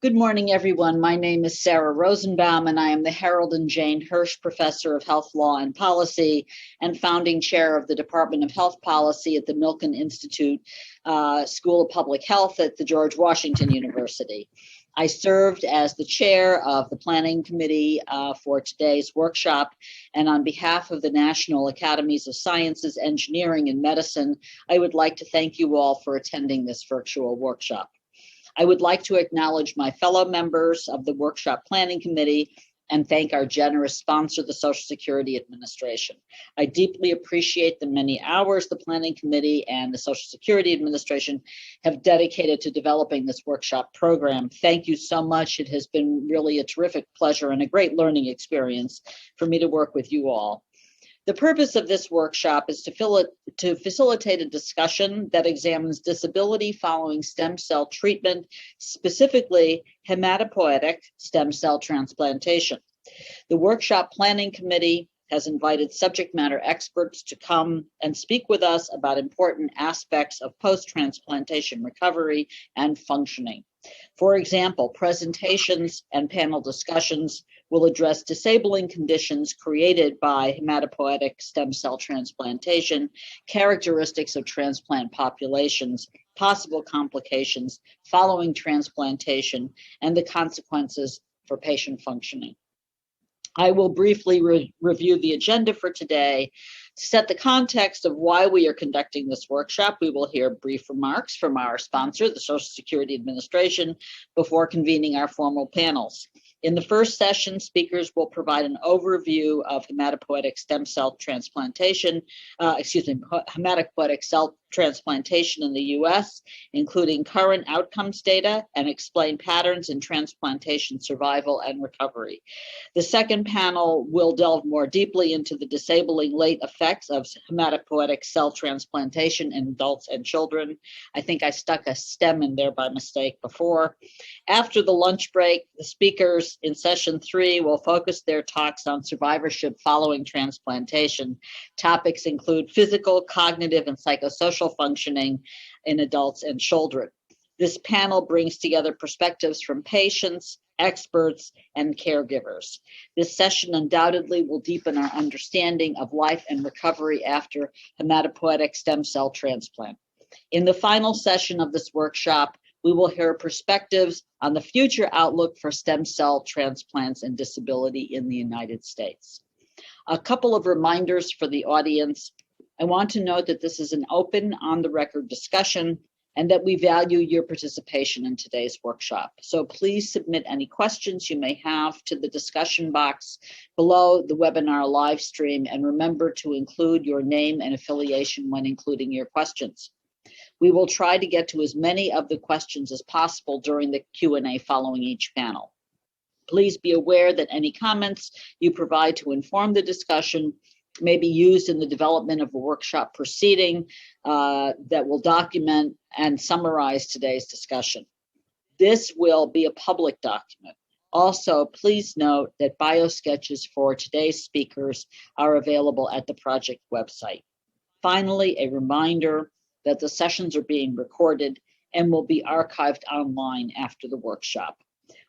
Good morning, everyone. My name is Sarah Rosenbaum, and I am the Harold and Jane Hirsch Professor of Health Law and Policy and founding chair of the Department of Health Policy at the Milken Institute School of Public Health at the George Washington University. I served as the chair of the planning committee for today's workshop, and on behalf of the National Academies of Sciences, Engineering, and Medicine, I would like to thank you all for attending this virtual workshop. I would like to acknowledge my fellow members of the Workshop Planning Committee and thank our generous sponsor, the Social Security Administration. I deeply appreciate the many hours the Planning Committee and the Social Security Administration have dedicated to developing this workshop program. Thank you so much. It has been really a terrific pleasure and a great learning experience for me to work with you all. The purpose of this workshop is to facilitate a discussion that examines disability following stem cell treatment, specifically hematopoietic stem cell transplantation. The Workshop Planning Committee has invited subject matter experts to come and speak with us about important aspects of post-transplantation recovery and functioning. For example, presentations and panel discussions will address disabling conditions created by hematopoietic stem cell transplantation, characteristics of transplant populations, possible complications following transplantation, and the consequences for patient functioning. I will briefly review the agenda for today. To set the context of why we are conducting this workshop, we will hear brief remarks from our sponsor, the Social Security Administration, before convening our formal panels. In the first session, speakers will provide an overview of hematopoietic stem cell transplantation, hematopoietic cell transplantation in the U.S., including current outcomes data, and explain patterns in transplantation survival and recovery. The second panel will delve more deeply into the disabling late effects of hematopoietic cell transplantation in adults and children. I think I stuck a stem in there by mistake before. After the lunch break, the speakers in session 3 will focus their talks on survivorship following transplantation. Topics include physical, cognitive, and psychosocial functioning in adults and children. This panel brings together perspectives from patients, experts, and caregivers. This session undoubtedly will deepen our understanding of life and recovery after hematopoietic stem cell transplant. In the final session of this workshop, we will hear perspectives on the future outlook for stem cell transplants and disability in the United States. A couple of reminders for the audience. I want to note that this is an open, on-the-record discussion and that we value your participation in today's workshop. So please submit any questions you may have to the discussion box below the webinar live stream, and remember to include your name and affiliation when including your questions. We will try to get to as many of the questions as possible during the Q&A following each panel. Please be aware that any comments you provide to inform the discussion may be used in the development of a workshop proceeding that will document and summarize today's discussion. This will be a public document. Also, please note that biosketches for today's speakers are available at the project website. Finally, a reminder that the sessions are being recorded and will be archived online after the workshop.